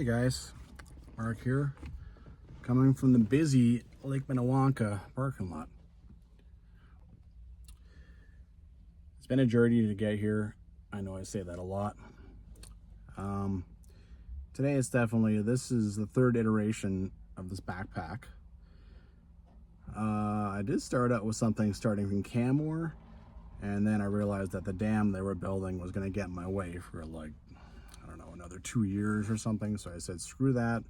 Hey guys, Mark here, coming from the busy Lake Minnewanka parking lot. It's been a journey to get here. I know I say that a lot. Today it's this is the third iteration of this backpack. I did start out with something starting from Canmore, and then I realized that the dam they were building was going to get in my way for like, I don't know, another 2 years or something. So I said, screw that.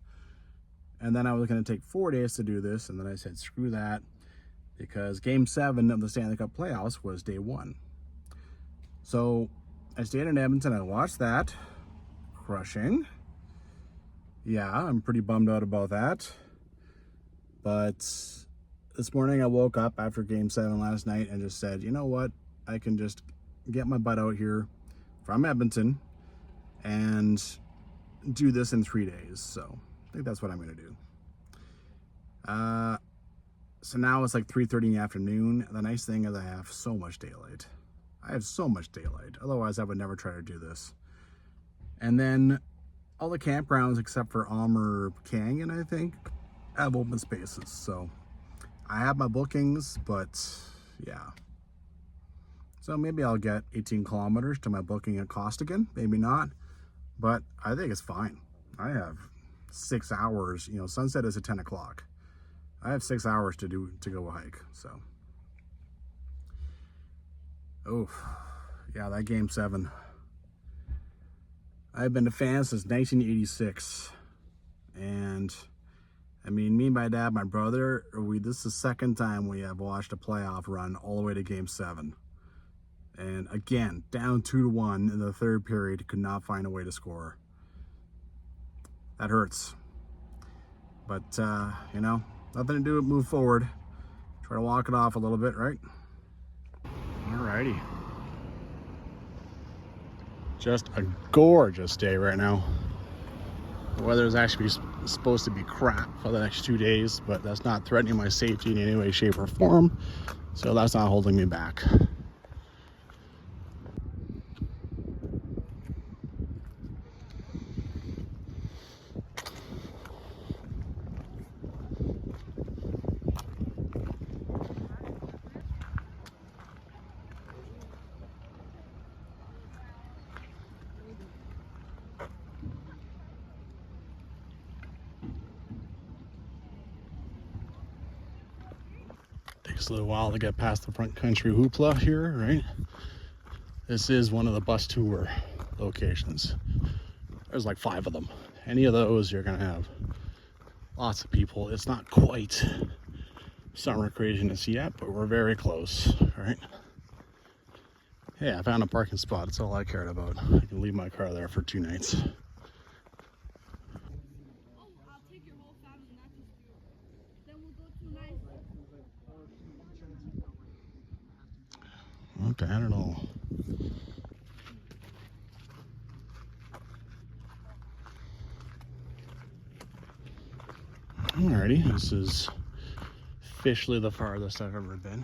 And then I was going to take 4 days to do this. And then I said, screw that, because Game 7 of the Stanley Cup playoffs was day 1. So I stayed in Edmonton. I watched that. Crushing. Yeah, I'm pretty bummed out about that. But this morning I woke up after Game 7 last night and just said, you know what? I can just get my butt out here from Edmonton and do this in 3 days. So I think that's what I'm going to do. So now it's like 3:30 in the afternoon. The nice thing is I have so much daylight. I have so much daylight. Otherwise, I would never try to do this. And then all the campgrounds except for Aylmer Canyon, I think, have open spaces. So I have my bookings, but yeah. So maybe I'll get 18 kilometers to my booking at Costigan. Maybe not, but I think it's fine. I have 6 hours. You know, sunset is at 10 o'clock. I have 6 hours to go a hike. So, oh, yeah, that Game 7. I've been a fan since 1986, and I mean, me, my dad, my brother, this is the second time we have watched a playoff run all the way to Game 7. And again, down 2-1 in the third period, could not find a way to score. That hurts. But, you know, nothing to do but move forward. Try to walk it off a little bit, right? Alrighty. Just a gorgeous day right now. The weather is actually supposed to be crap for the next 2 days, but that's not threatening my safety in any way, shape, or form. So that's not holding me back. Takes a little while to get past the front country hoopla here, right? This is one of the bus tour locations. There's like 5 of them. Any of those, you're gonna have lots of people. It's not quite summer craziness yet, but we're very close, right? Hey, I found a parking spot. That's all I cared about. I can leave my car there for 2 nights. Okay, I don't know. Alrighty, this is officially the farthest I've ever been.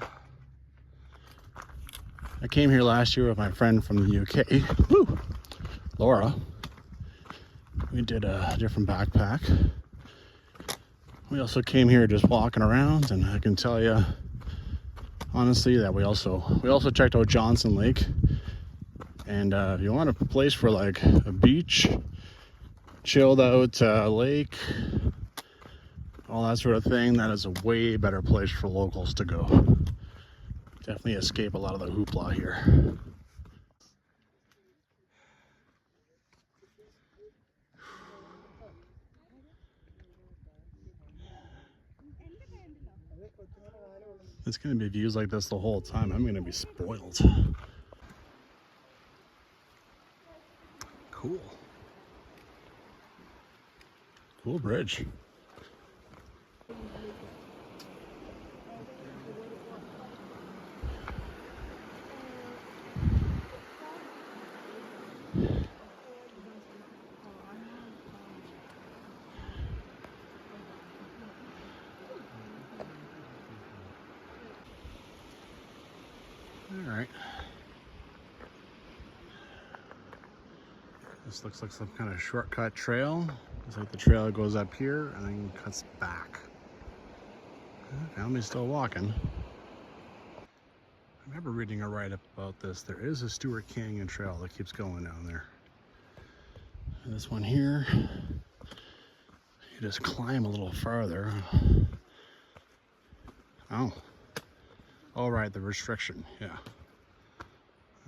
I came here last year with my friend from the UK, woo, Laura. We did a different backpack. We also came here just walking around, and I can tell you honestly that we also checked out Johnson Lake. And if you want a place for like a beach, chilled out lake, all that sort of thing, that is a way better place for locals to go. Definitely escape a lot of the hoopla here. It's going to be views like this the whole time. I'm going to be spoiled. Cool. Cool bridge. All right. This looks like some kind of shortcut trail. Looks like the trail goes up here and then cuts back. Family's still walking. I remember reading a write-up about this. There is a Stewart Canyon trail that keeps going down there. And this one here, you just climb a little farther. Oh. All right, the restriction, yeah.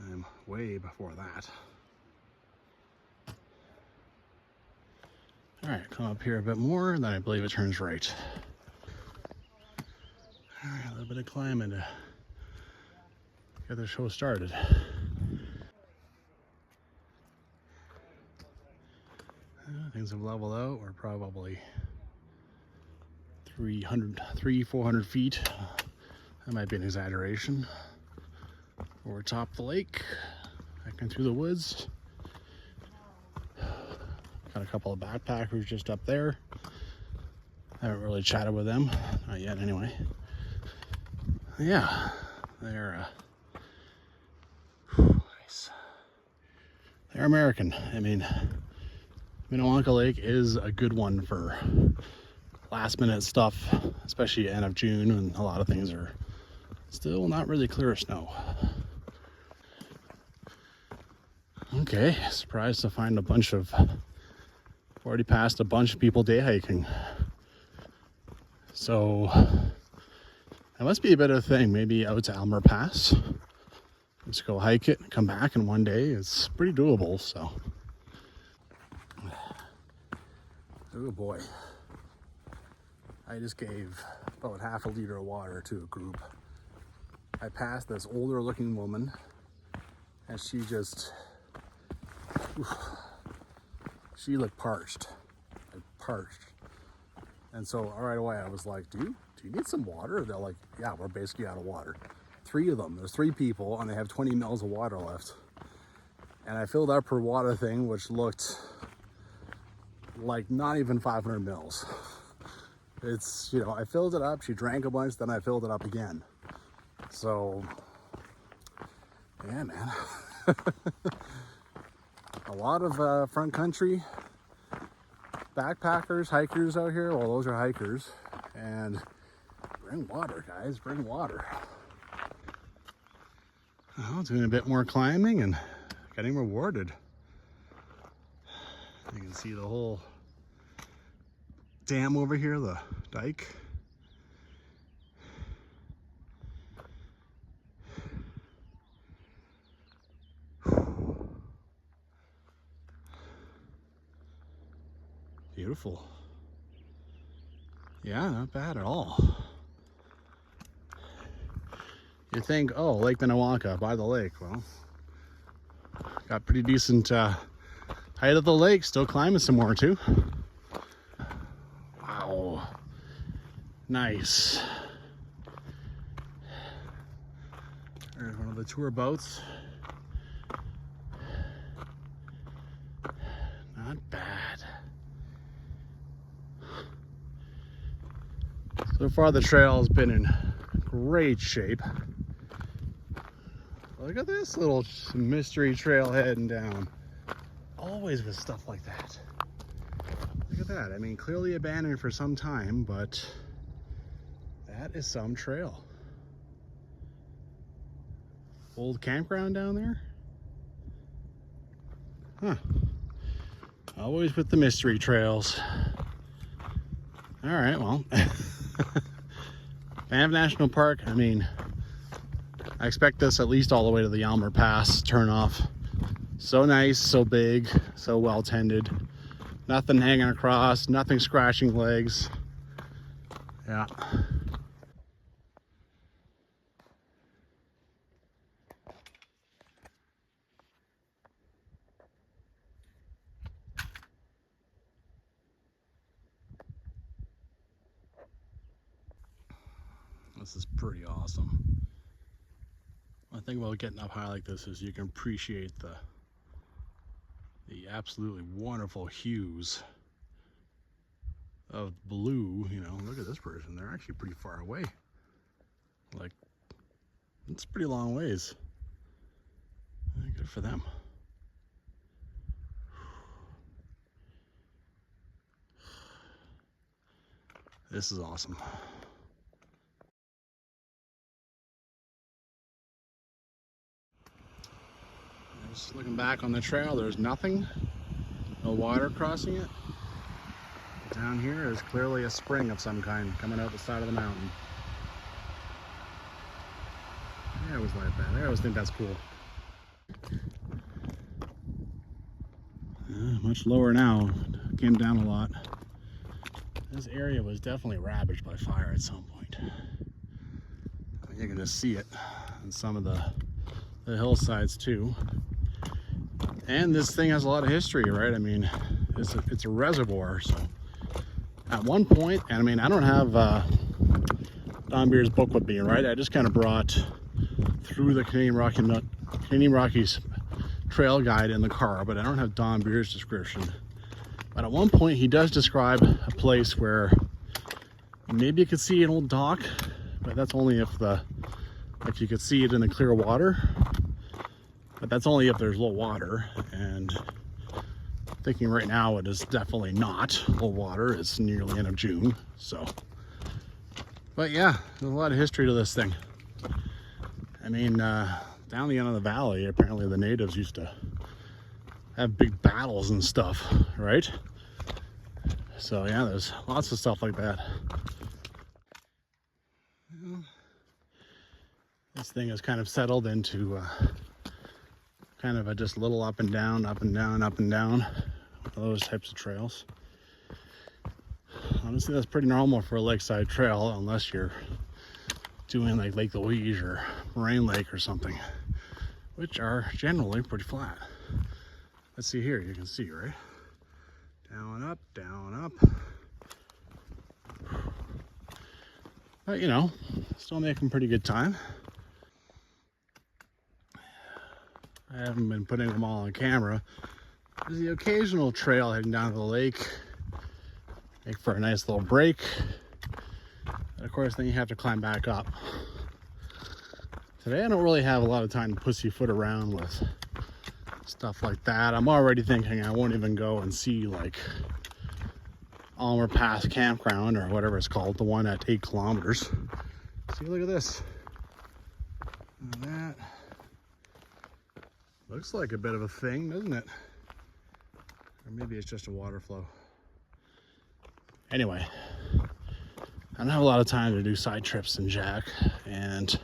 I'm way before that. All right, come up here a bit more, and then I believe it turns right. All right, a little bit of climbing to get the show started. Things have leveled out. We're probably 400 feet. That might be an exaggeration. We're atop the lake, hiking through the woods. Got a couple of backpackers just up there. I haven't really chatted with them, not yet anyway. Yeah, they're nice. They're American. I mean, Minnewanka Lake is a good one for last minute stuff, especially end of June when a lot of things are still not really clear of snow. Okay, surprised to find already passed a bunch of people day hiking. So that must be a bit of a thing, maybe out to Aylmer Pass. Just go hike it and come back in one day. It's pretty doable, so. Oh boy. I just gave about half a liter of water to a group. I passed this older looking woman and she just, she looked parched, like parched. And so right away I was like, do you need some water? They're like, yeah, we're basically out of water. 3 of them, there's 3 people and they have 20 mils of water left. And I filled up her water thing, which looked like not even 500 mils. It's, you know, I filled it up, she drank a bunch, then I filled it up again. So, yeah, man. A lot of front country backpackers, hikers out here. Well, those are hikers. And bring water, guys, bring water. Well, doing a bit more climbing and getting rewarded. You can see the whole dam over here, the dike. Beautiful. Yeah, not bad at all. You think, oh, Lake Minnewanka by the lake. Well, got pretty decent height of the lake, still climbing some more too. Wow, nice. There's one of the tour boats. Not bad. So far the trail has been in great shape. Look at this little mystery trail heading down. Always with stuff like that. Look at that. I mean, clearly abandoned for some time, but that is some trail. Old campground down there? Huh. Always with the mystery trails. All right, well. Banff National Park, I mean, I expect this at least all the way to the Aylmer Pass turn off. So nice, so big, so well tended. Nothing hanging across, nothing scratching legs. Yeah. This is pretty awesome. One thing about getting up high like this is you can appreciate the absolutely wonderful hues of blue. You know, look at this person. They're actually pretty far away. Like, it's a pretty long ways. Good for them. This is awesome. Just looking back on the trail, there's nothing. No water crossing it. Down here is clearly a spring of some kind coming out the side of the mountain. I always like that. I always think that's cool. Much lower now. It came down a lot. This area was definitely ravaged by fire at some point. You can just see it on some of the hillsides too. And this thing has a lot of history, right? I mean, it's a reservoir, so at one point, and I mean, I don't have Don Beer's book with me, right? I just kind of brought through the Canadian Rockies Trail guide in the car, but I don't have Don Beer's description. But at one point, he does describe a place where maybe you could see an old dock, but that's only if you could see it in the clear water. But that's only if there's low water, and thinking right now it is definitely not low water. It's nearly end of June, so. But yeah, there's a lot of history to this thing. I mean, down the end of the valley, apparently the natives used to have big battles and stuff, right? So yeah, there's lots of stuff like that. Well, this thing has kind of settled into kind of a just little up and down, up and down, up and down, those types of trails. Honestly, that's pretty normal for a lakeside trail, unless you're doing like Lake Louise or Moraine Lake or something, which are generally pretty flat. Let's see here, you can see, right? Down, up, down, up. But you know, still making pretty good time. I haven't been putting them all on camera. There's the occasional trail heading down to the lake. Make for a nice little break. And of course, then you have to climb back up. Today, I don't really have a lot of time to pussyfoot around with stuff like that. I'm already thinking I won't even go and see like Aylmer Pass Campground or whatever it's called, the one at 8 kilometers. See, look at this. Look at that. Looks like a bit of a thing, doesn't it? Or maybe it's just a water flow. Anyway, I don't have a lot of time to do side trips in Jack, and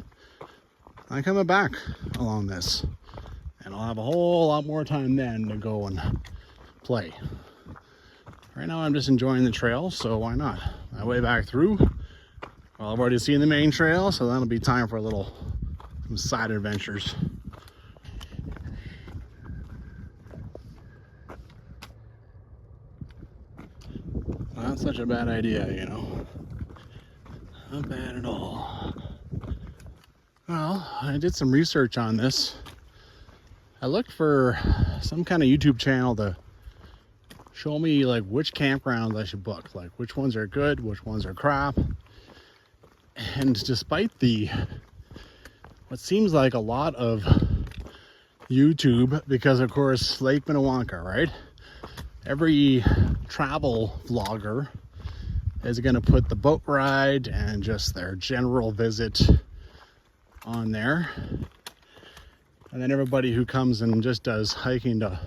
I'm coming back along this. And I'll have a whole lot more time then to go and play. Right now I'm just enjoying the trail, so why not? My way back through, well, I've already seen the main trail, so that'll be time for some side adventures. Not such a bad idea, you know. Not bad at all. Well, I did some research on this. I looked for some kind of YouTube channel to show me like which campgrounds I should book, like which ones are good, which ones are crap. And despite what seems like a lot of YouTube, because of course Lake Minnewanka, right? Every travel vlogger is going to put the boat ride and just their general visit on there. And then everybody who comes and just does hiking to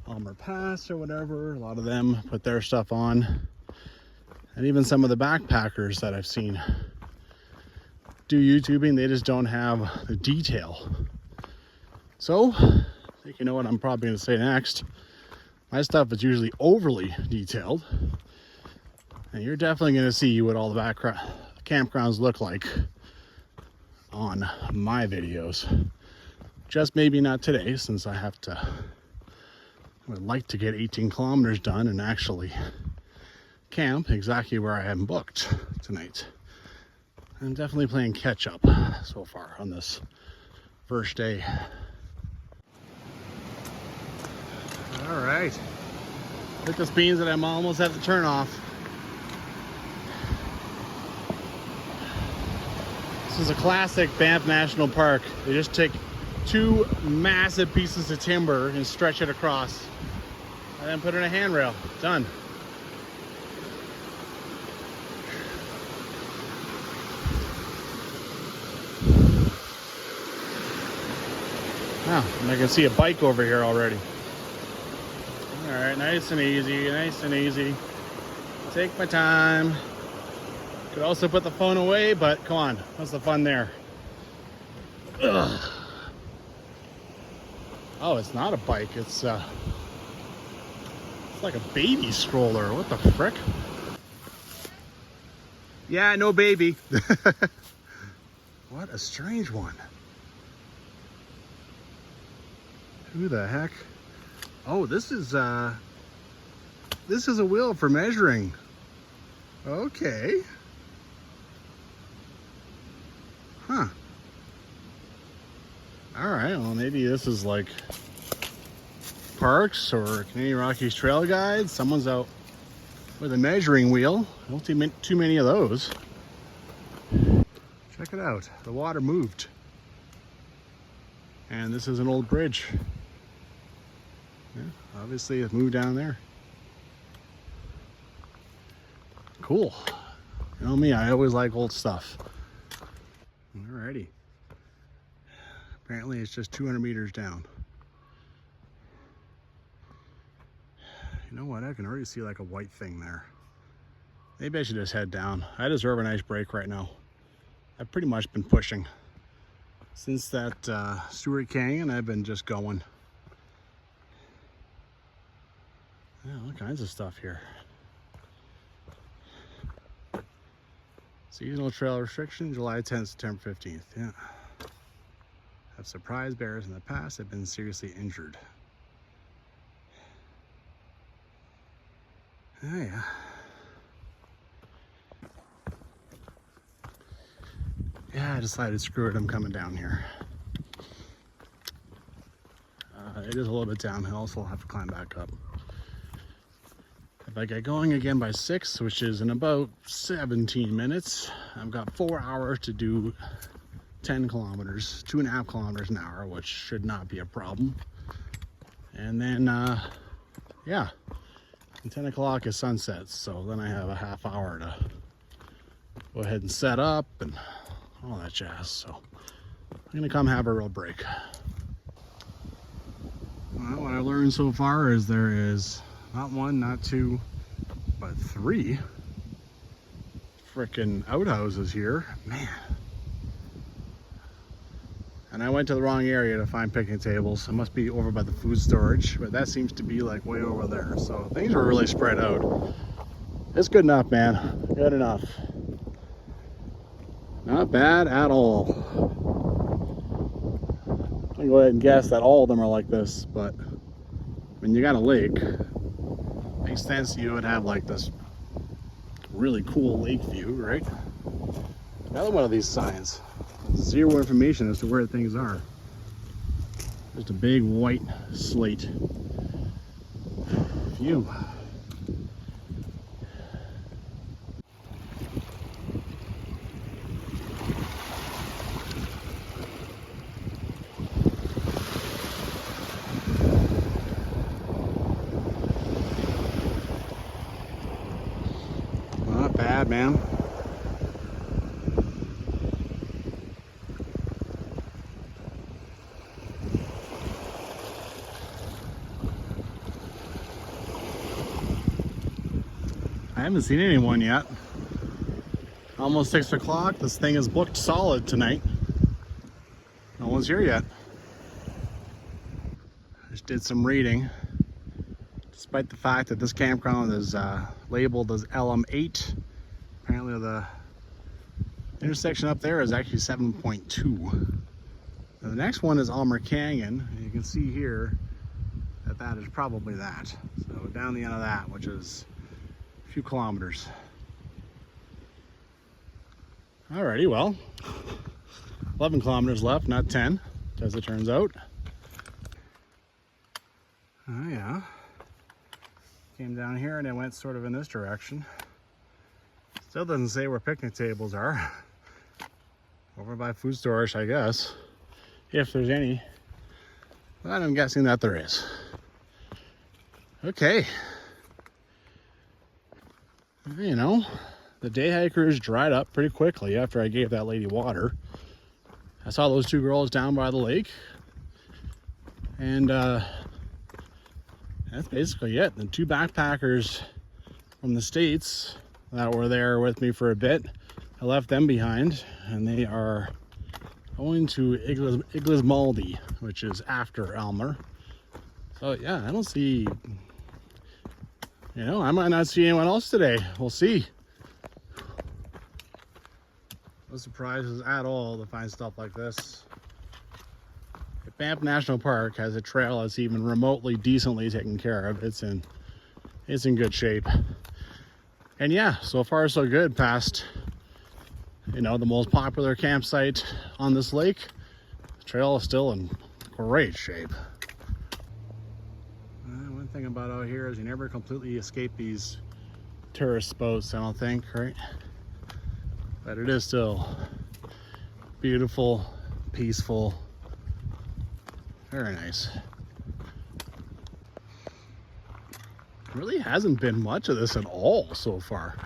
Aylmer Pass or whatever, a lot of them put their stuff on. And even some of the backpackers that I've seen do YouTubing, they just don't have the detail. So, I think you know what I'm probably going to say next. My stuff is usually overly detailed. And you're definitely going to see what all the campgrounds look like on my videos. Just maybe not today, since I would like to get 18 kilometers done and actually camp exactly where I am booked tonight. I'm definitely playing catch up so far on this first day. All right, look, this means that I'm almost at the turnoff. This is a classic Banff National Park. They just take 2 massive pieces of timber and stretch it across, and then put in a handrail. Done. Oh, and I can see a bike over here already. All right, nice and easy, nice and easy. Take my time. Could also put the phone away, but come on, what's the fun there? Ugh. Oh, it's not a bike. It's like a baby stroller. What the frick? Yeah, no baby. What a strange one. Who the heck? Oh, this is a wheel for measuring. Okay. Huh. All right, well, maybe this is like parks or Canadian Rockies Trail guide. Someone's out with a measuring wheel. I don't see too many of those. Check it out. The water moved. And this is an old bridge. Yeah, obviously it moved down there. Cool. You know me, I always like old stuff. Alrighty. Apparently it's just 200 meters down. You know what? I can already see like a white thing there. Maybe I should just head down. I deserve a nice break right now. I've pretty much been pushing. Since that Stewart Canyon, I've been just going. Yeah, all kinds of stuff here. Seasonal trail restriction, July 10th, September 15th. Yeah. Have surprised bears in the past have been seriously injured. Oh yeah. Yeah, I decided screw it, I'm coming down here. It is a little bit downhill, so I'll have to climb back up. If I get going again by 6, which is in about 17 minutes, I've got 4 hours to do 10 kilometers, 2.5 kilometers an hour, which should not be a problem. And then, yeah, and 10 o'clock is sunset, so then I have a half hour to go ahead and set up and all that jazz. So I'm gonna come have a real break. Well, what I learned so far is there is not 1, not 2, but 3 frickin' outhouses here, man. And I went to the wrong area to find picnic tables. I must be over by the food storage, but that seems to be like way over there. So things are really spread out. It's good enough, man. Good enough. Not bad at all. I'm gonna go ahead and guess that all of them are like this, but when you got a lake, it makes sense you would have like this really cool lake view, right? Another one of these signs. Zero information as to where things are. Just a big white slate view. Not bad, man. I haven't seen anyone yet. Almost 6 o'clock. This thing is booked solid tonight. No one's here yet. Just did some reading. Despite the fact that this campground is labeled as LM8, apparently the intersection up there is actually 7.2. The next one is Aylmer Canyon, and you can see here that that is probably that. So down the end of that, which is a few kilometers. Alrighty, well, 11 kilometers left, not 10, as it turns out. Oh yeah. Came down here and it went sort of in this direction. Still doesn't say where picnic tables are. Over by food storage, I guess. If there's any. But I'm guessing that there is. Okay. You know, the day hikers dried up pretty quickly after I gave that lady water. I saw those 2 girls down by the lake. And that's basically it. The two backpackers from the States that were there with me for a bit, I left them behind, and they are going to Inglismaldie, which is after Aylmer. So yeah, I don't see, I might not see anyone else today. We'll see. No surprises at all to find stuff like this. If Banff National Park has a trail that's even remotely decently taken care of, it's in good shape. And yeah, so far so good. Past the most popular campsite on this lake, the trail is still in great shape. One thing about out here is you never completely escape these tourist boats, I don't think, right? But it is still beautiful, peaceful, very nice. Really hasn't been much of this at all so far.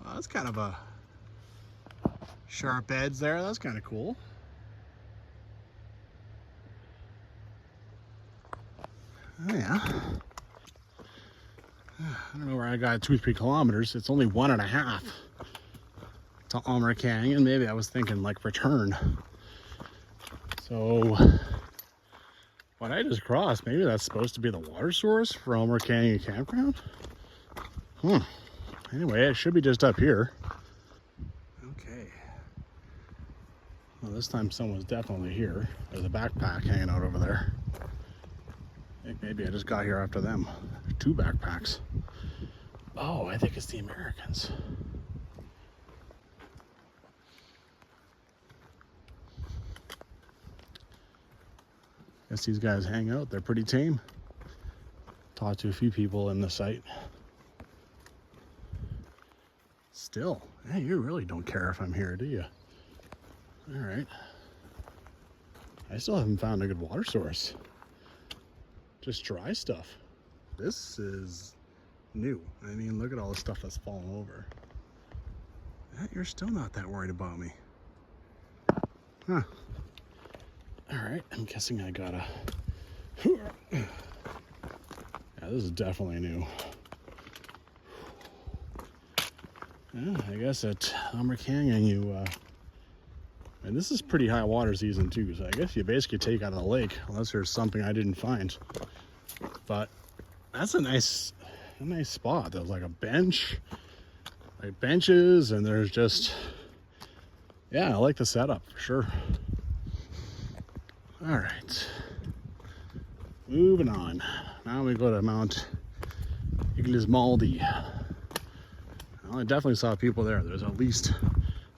Well, that's kind of a sharp edge there. That's kind of cool. Oh yeah. I don't know where I got 2-3 kilometers. It's only 1.5 to Aylmer Canyon. Maybe I was thinking like return. So what I just crossed, maybe that's supposed to be the water source for Aylmer Canyon Campground? Anyway, it should be just up here. Okay. Well, this time someone's definitely here. There's a backpack hanging out over there. I think maybe I just got here after them. 2 backpacks. Oh, I think it's the Americans. Guess these guys hang out. They're pretty tame. Talked to a few people in the site. Still, hey, you really don't care if I'm here, do you? All right. I still haven't found a good water source. Just dry stuff. This is new. I mean, look at all the stuff that's fallen over. You're still not that worried about me. Huh. All right, I'm guessing I gotta... Yeah, this is definitely new. Yeah, I guess at Aylmer Canyon and this is pretty high water season too, so I guess you basically take out of the lake, unless there's something I didn't find. But that's a nice spot. There's like a bench, like benches, and there's just, yeah, I like the setup for sure. All right, moving on. Now we go to Mount Inglismaldie. Well, I definitely saw people there. There's at least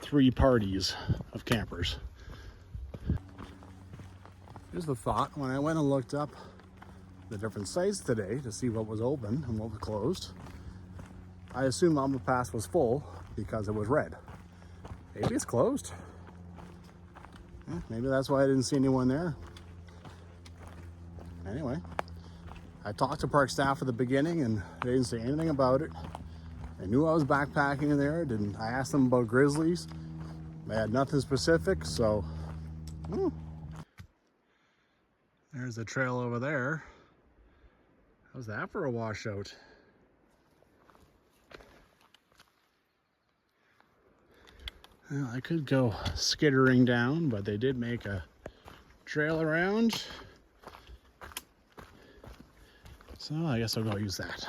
3 parties of campers. Here's the thought. When I went and looked up the different sites today to see what was open and what was closed, I assumed Aylmer Pass was full because it was red. Maybe it's closed. Yeah, maybe that's why I didn't see anyone there. Anyway, I talked to park staff at the beginning and they didn't say anything about it. They knew I was backpacking in there. I asked them about grizzlies. They had nothing specific, so there's the trail over there. How's that for a washout? Well, I could go skittering down, but they did make a trail around. So I guess I'll go use that.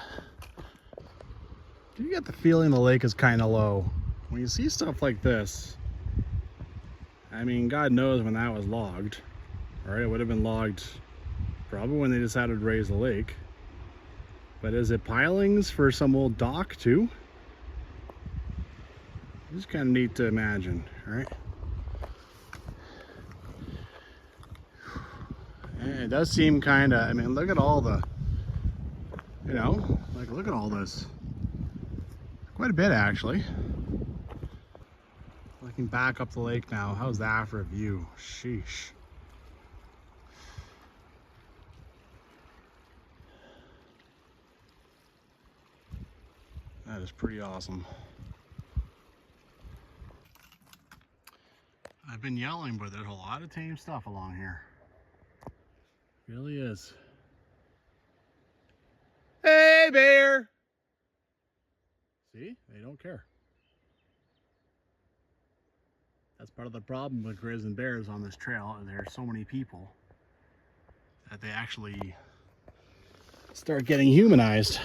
Do you get the feeling the lake is kind of low? When you see stuff like this, I mean, God knows when that was logged, right? It would have been logged probably when they decided to raise the lake. But is it pilings for some old dock too? It's kind of neat to imagine, right? And it does seem kind of, I mean, look at all the, like look at all this. Quite a bit actually. Looking back up the lake now, how's that for a view? Sheesh. That is pretty awesome. I've been yelling, but there's a lot of tame stuff along here. It really is. Hey, bear! See? They don't care. That's part of the problem with grizzlies and bears on this trail, and there's so many people that they actually start getting humanized.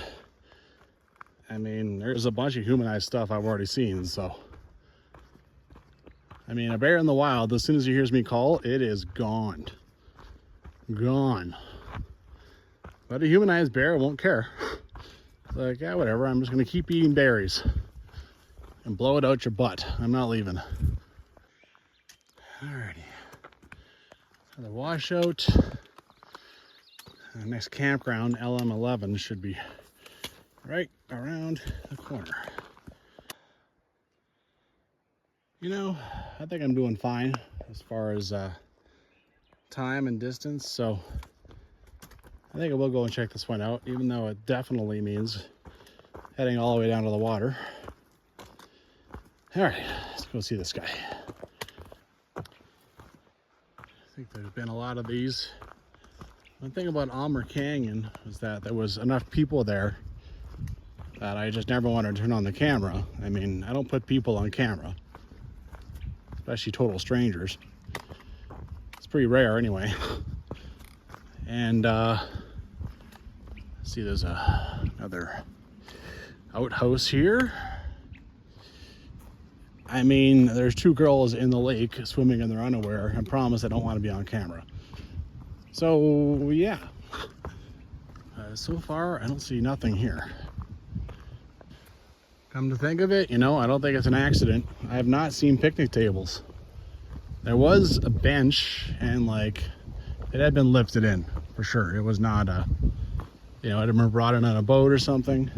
I mean, there's a bunch of humanized stuff I've already seen, so. I mean, a bear in the wild, as soon as he hears me call, it is gone. Gone. But a humanized bear won't care. It's like, yeah, whatever, I'm just gonna keep eating berries and blow it out your butt. I'm not leaving. Alrighty. So the washout. The next campground, LM11, should be right around the corner. You know, I think I'm doing fine as far as time and distance, so I think I will go and check this one out, even though it definitely means heading all the way down to the water. All right, let's go see this guy. I think there's been a lot of these. One thing about Aylmer Canyon was that there was enough people there that I just never wanted to turn on the camera. I mean, I don't put people on camera, especially total strangers. It's pretty rare anyway. And see, there's another outhouse here. I mean, there's two girls in the lake swimming in their underwear and promise I don't want to be on camera. So yeah, so far I don't see nothing here. Come to think of it, you know, I don't think it's an accident. I have not seen picnic tables. There was a bench and like it had been lifted in for sure. It was not a, you know, I'd have brought it on a boat or something.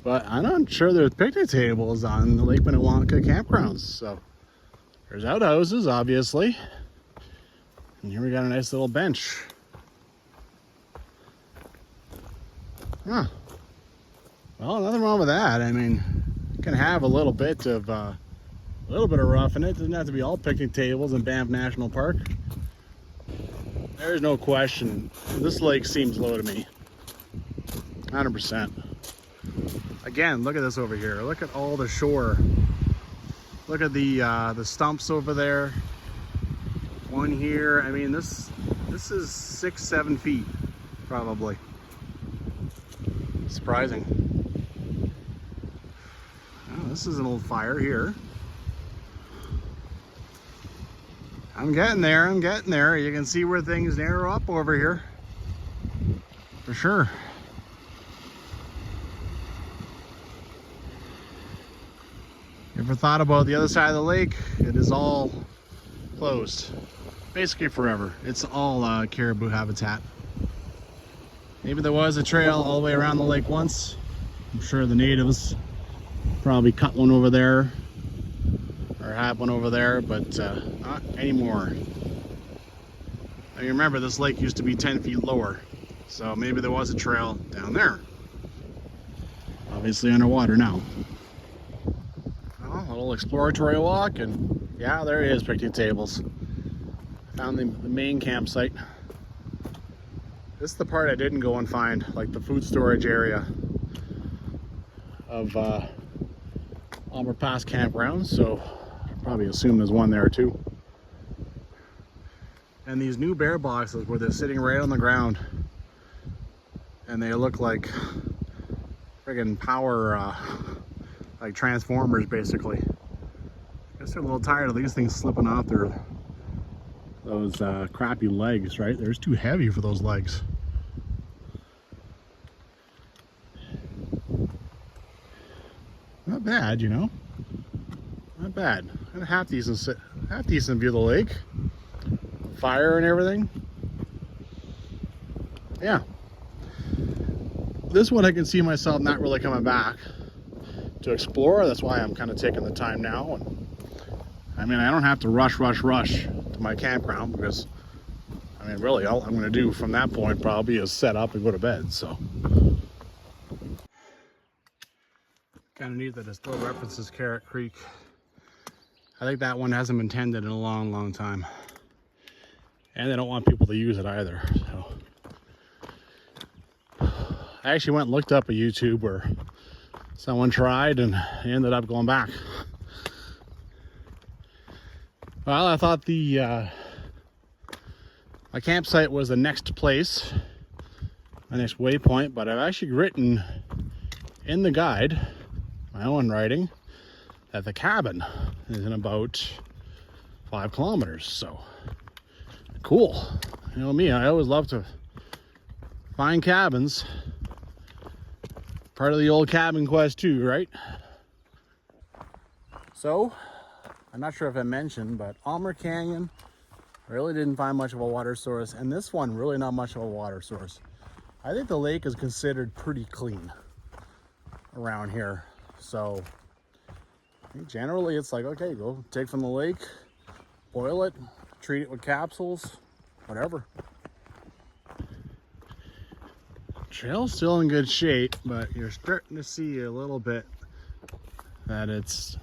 But I'm not sure there's picnic tables on the Lake Minnewanka campgrounds. So there's outhouses, obviously. And here we got a nice little bench. Huh. Well, nothing wrong with that. I mean, you can have a little bit of rough in it. Doesn't have to be all picnic tables in Banff National Park. There's no question. This lake seems low to me. 100%. Again, look at this over here. Look at all the shore. Look at the stumps over there. One here. I mean, this is 6-7 feet probably. Surprising. Oh, this is an old fire here. I'm getting there. I'm getting there. You can see where things narrow up over here for sure. Ever thought about the other side of the lake? It is all closed. Basically forever. It's all caribou habitat. Maybe there was a trail all the way around the lake once. I'm sure the natives probably cut one over there or had one over there, but not anymore. Now you remember this lake used to be 10 feet lower, so maybe there was a trail down there. Obviously underwater now. Well, a little exploratory walk, and yeah, there is picnic tables. Found the main campsite. This is the part I didn't go and find, like the food storage area of Aylmer Pass Campground, so I probably assume there's one there too. And these new bear boxes where they're sitting right on the ground and they look like friggin' power, like transformers basically. I guess they're a little tired of these things slipping off those crappy legs, right? They're just too heavy for those legs. Not bad, you know. Not bad. Got a half decent view of the lake. Fire and everything. Yeah. This one I can see myself not really coming back to explore. That's why I'm kind of taking the time now. And I mean, I don't have to rush to my campground because, I mean, really all I'm going to do from that point probably is set up and go to bed. So kind of neat that it still references Carrot Creek I think that one hasn't been tended in a long, long time. And they don't want people to use it either. So I actually went and looked up a YouTube where someone tried and ended up going back. Well, I thought my campsite was the next place, my next waypoint, but I've actually written in the guide, my own writing, that the cabin is in about 5 kilometers. So cool. You know me, I always love to find cabins. Part of the old cabin quest too, right? So, I'm not sure if I mentioned, but Aylmer Canyon, really didn't find much of a water source, and this one really not much of a water source. I think the lake is considered pretty clean around here. So I think generally it's like, okay, go take from the lake, boil it, treat it with capsules, whatever. Trail's still in good shape, but you're starting to see a little bit that it's,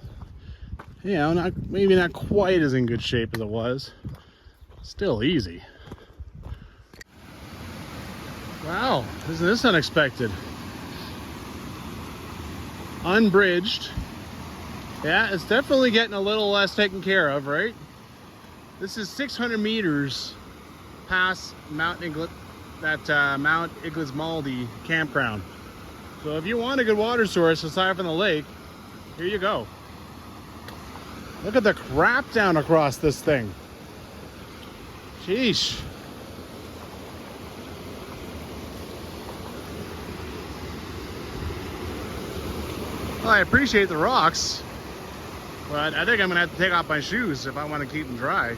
you know, maybe not quite as in good shape as it was. Still easy. Wow, isn't this unexpected? Unbridged. Yeah, it's definitely getting a little less taken care of, right? This is 600 meters past Mount Inglismaldie campground. So if you want a good water source aside from the lake, here you go. Look at the crap down across this thing. Sheesh. Well, I appreciate the rocks, but I think I'm gonna have to take off my shoes if I want to keep them dry.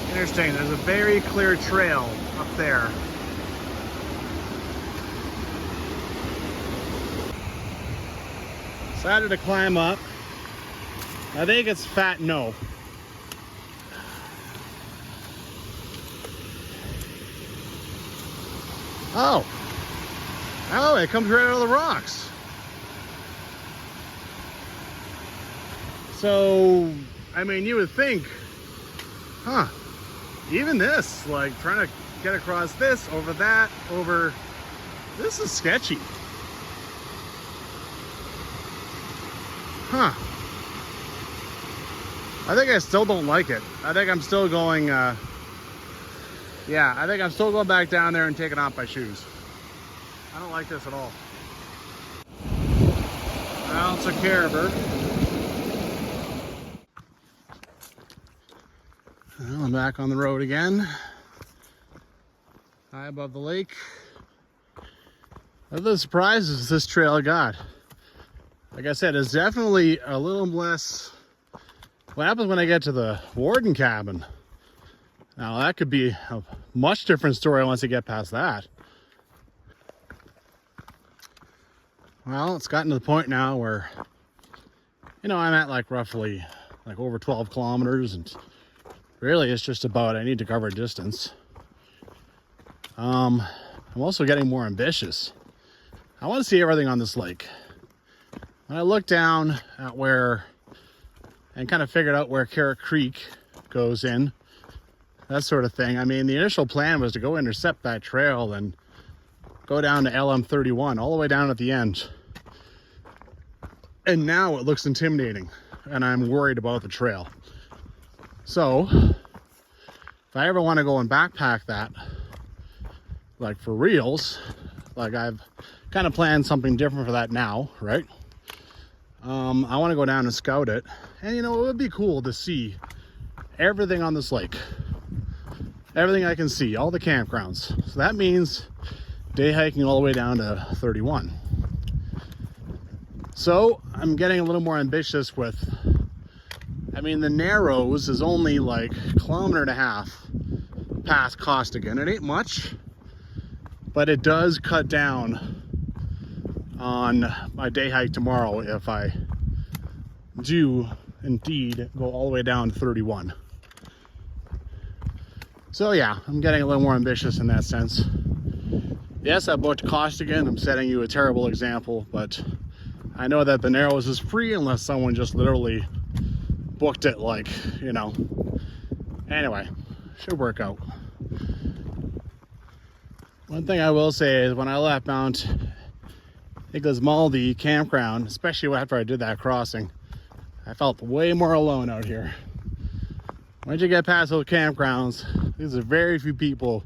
Interesting, there's a very clear trail up there. Decided to climb up. I think it's Fat No. Oh, it comes right out of the rocks. So, I mean, you would think, even this, like trying to get across this, over that, over, this is sketchy. I think I still don't like it. I think I'm still going, I think I'm still going back down there and taking off my shoes. I don't like this at all. Well, it's a caribou. Well, I'm back on the road again. High above the lake. One of the surprises this trail got. Like I said, it's definitely a little less. What happens when I get to the Warden cabin? Now that could be a much different story once I get past that. Well, it's gotten to the point now where, you know, I'm at like roughly like over 12 kilometers, and really it's just about I need to cover distance. I'm also getting more ambitious. I want to see everything on this lake. When I look down at where, and kind of figured out where Carrot Creek goes in, that sort of thing. I mean, the initial plan was to go intercept that trail and go down to LM31, all the way down at the end. And now it looks intimidating, and I'm worried about the trail. So, if I ever want to go and backpack that, like for reals, like I've kind of planned something different for that now, right? I want to go down and scout it. And you know, it would be cool to see everything on this lake. Everything I can see, all the campgrounds. So that means day hiking all the way down to 31. So I'm getting a little more ambitious with, I mean, the Narrows is only like a kilometer and a half past Costigan. It ain't much, but it does cut down on my day hike tomorrow if I do indeed go all the way down to 31. So yeah, I'm getting a little more ambitious in that sense. Yes, I booked Costigan. I'm setting you a terrible example, but I know that the Narrows is free unless someone just literally booked it, like, you know. Anyway, should work out. One thing I will say is when I left Mount Inglismaldie campground, especially after I did that crossing, I felt way more alone out here. Once you get past those campgrounds, there's very few people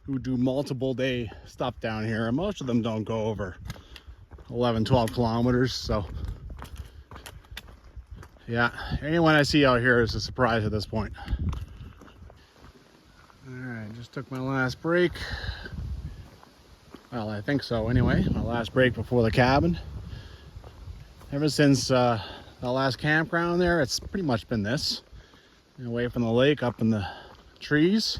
who do multiple day stuff down here, and most of them don't go over 11-12 kilometers. So yeah, anyone I see out here is a surprise at this point. All right, just took my last break. Well, I think so anyway. My last break before the cabin. Ever since the last campground there, it's pretty much been this. Away from the lake, up in the trees.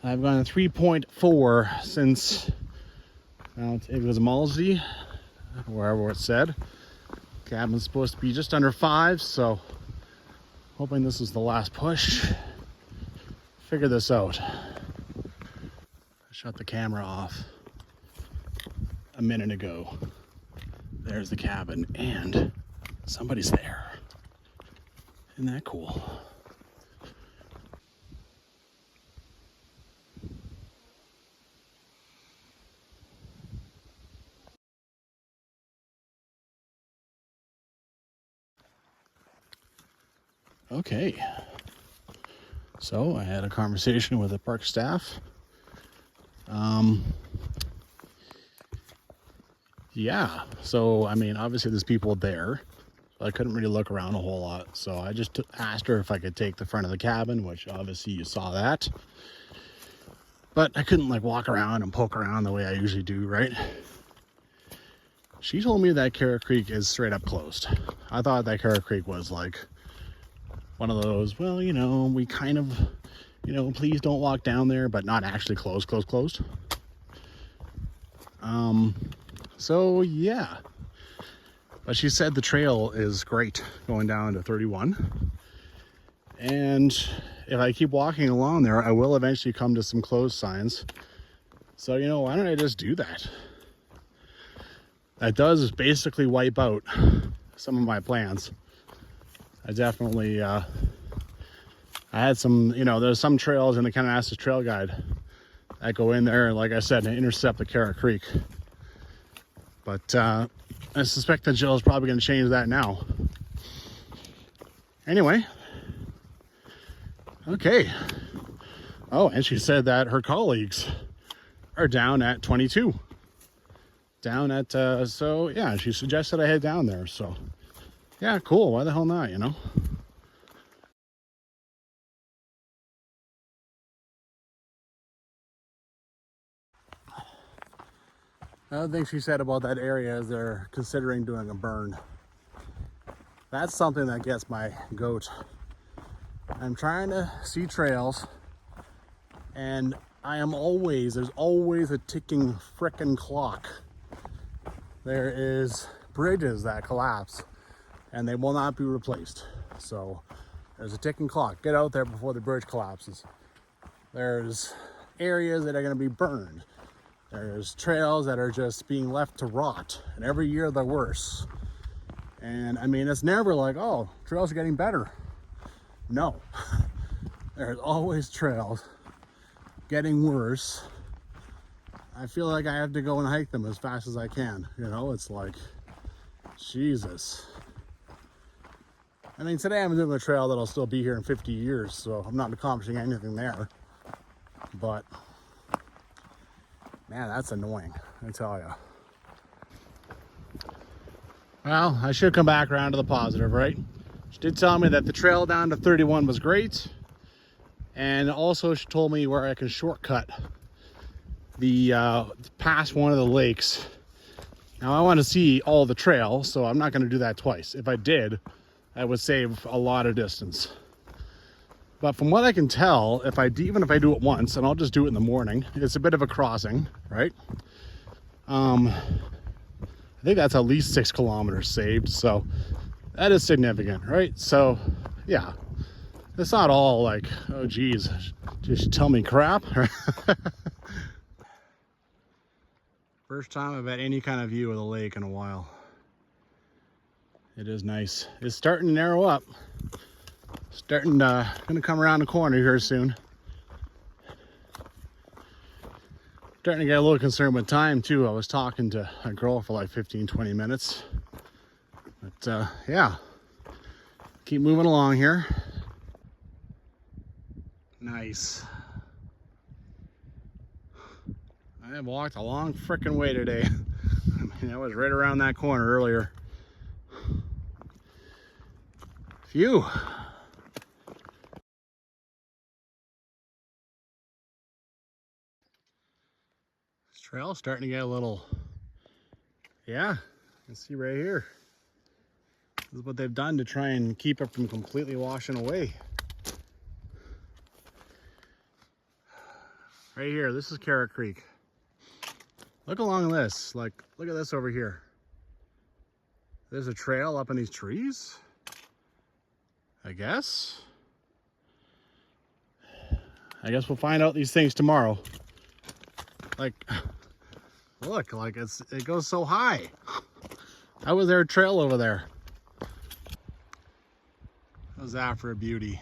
I've gone 3.4 since Mount Inglismaldie, wherever it said. Cabin's supposed to be just under 5, so hoping this is the last push. Figure this out. I shut the camera off a minute ago. There's the cabin, and somebody's there. Isn't that cool? Okay, so I had a conversation with the park staff. Yeah, so I mean, obviously there's people there, so I couldn't really look around a whole lot. So I just asked her if I could take the front of the cabin, which obviously you saw that. But I couldn't like walk around and poke around the way I usually do, right? She told me that Carrot Creek is straight up closed. I thought that Carrot Creek was like one of those, well, you know, we kind of, you know, please don't walk down there, but not actually closed. So yeah, but she said the trail is great going down to 31, and if I keep walking along there, I will eventually come to some closed signs. So, you know, why don't I just do that? That does basically wipe out some of my plans. I definitely, I had some, you know, there's some trails in the Canadian Trail Guide that go in there, and like I said, intercept the Carrot Creek. But I suspect that Jill's probably going to change that now. Anyway, okay. Oh, and she said that her colleagues are down at 22. Down at, so yeah, she suggested I head down there, so. Yeah, cool. Why the hell not, you know? Another thing she said about that area is they're considering doing a burn. That's something that gets my goat. I'm trying to see trails, and there's always a ticking frickin' clock. There is bridges that collapse, and they will not be replaced. So there's a ticking clock. Get out there before the bridge collapses. There's areas that are going to be burned. There's trails that are just being left to rot, and every year they're worse. And I mean, it's never like, oh, trails are getting better. No, there's always trails getting worse. I feel like I have to go and hike them as fast as I can. You know, it's like, Jesus. I mean, today I'm doing a trail that'll still be here in 50 years, so I'm not accomplishing anything there. But, man, that's annoying, I tell you. Well, I should come back around to the positive, right? She did tell me that the trail down to 31 was great. And also she told me where I can shortcut the past one of the lakes. Now I want to see all the trail, so I'm not going to do that twice. If I did, I would save a lot of distance. But from what I can tell, even if I do it once, and I'll just do it in the morning, it's a bit of a crossing, right? I think that's at least 6 kilometers saved, so that is significant, right? So yeah, it's not all like, oh geez, just tell me crap. First time I've had any kind of view of the lake in a while. It is nice. It's starting to narrow up. Gonna come around the corner here soon. Starting to get a little concerned with time too. I was talking to a girl for like 15-20 minutes. But yeah, keep moving along here. Nice. I have walked a long frickin' way today. I mean, I was right around that corner earlier. Phew. This trail's starting to get a little, yeah, you can see right here. This is what they've done to try and keep it from completely washing away. Right here, this is Carrot Creek. Look along this, like, look at this over here. There's a trail up in these trees, I guess. I guess we'll find out these things tomorrow. Like, look, like it goes so high. How was there a trail over there? How's that for a beauty?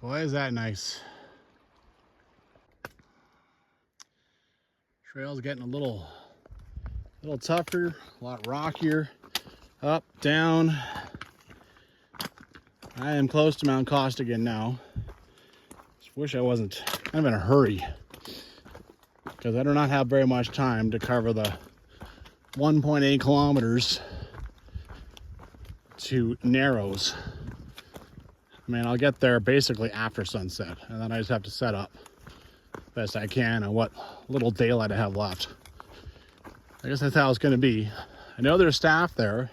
Boy, is that nice. Trail's getting a little tougher, a lot rockier. Up, down. I am close to Mount Costigan now. Just wish I wasn't kind of in a hurry, because I do not have very much time to cover the 1.8 kilometers to Narrows. I mean, I'll get there basically after sunset, and then I just have to set up best I can on what little daylight I have left. I guess that's how it's going to be. I know there's staff there,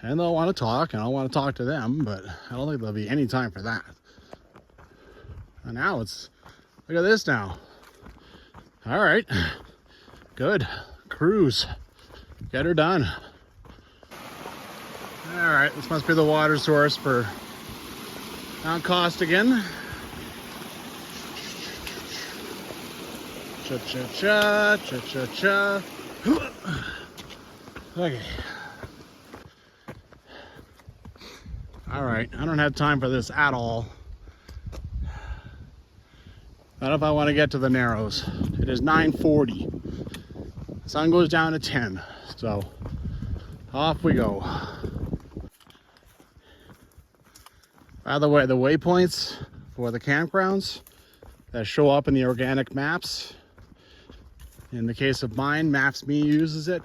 and they'll want to talk, and I'll want to talk to them, but I don't think there'll be any time for that. And now look at this now. All right, good. Cruise. Get her done. All right, this must be the water source for Mount Costigan. Cha-cha-cha, cha-cha-cha. Okay. All right, I don't have time for this at all. Not if I want to get to the Narrows. It is 9:40. The sun goes down at 10, so off we go. By the way, the waypoints for the campgrounds that show up in the organic maps, in the case of mine, Maps.me uses it,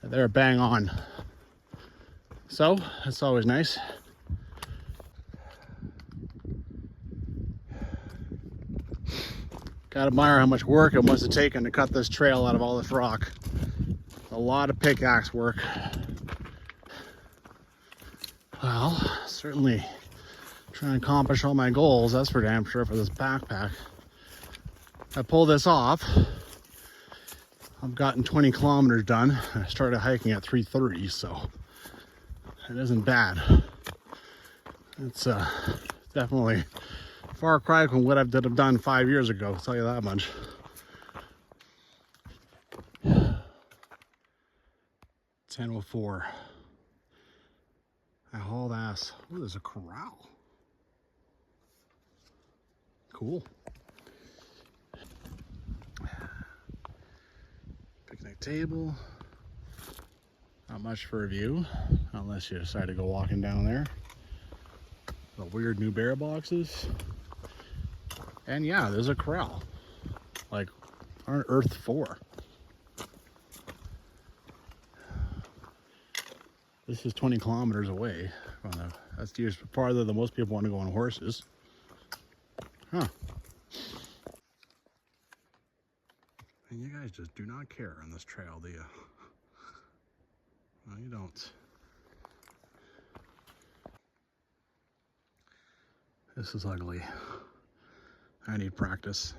they're bang on. So, that's always nice. Gotta admire how much work it must have taken to cut this trail out of all this rock. A lot of pickaxe work. Well, certainly trying to accomplish all my goals, that's for damn sure, for this backpack. I pull this off, I've gotten 20 kilometers done. I started hiking at 3:30, so it isn't bad. It's definitely a far cry from what I've done 5 years ago, I'll tell you that much. $10:04. I hauled ass. Oh, there's a corral. Cool. Picnic table. Not much for a view, unless you decide to go walking down there. The weird new bear boxes. And yeah, there's a corral. Like, on Earth 4. This is 20 kilometers away. That's farther than most people want to go on horses. Huh. And you guys just do not care on this trail, do you? No, you don't. This is ugly. I need practice.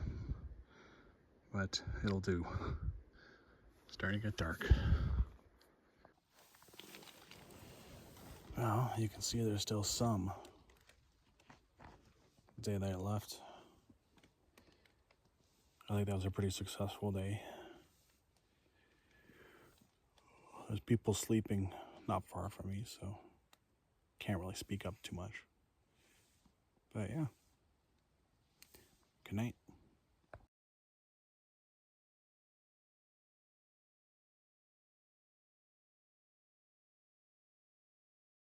But it'll do. It's starting to get dark. Well, you can see there's still some daylight left. I think that was a pretty successful day. There's people sleeping not far from me, so can't really speak up too much. But yeah. Good night.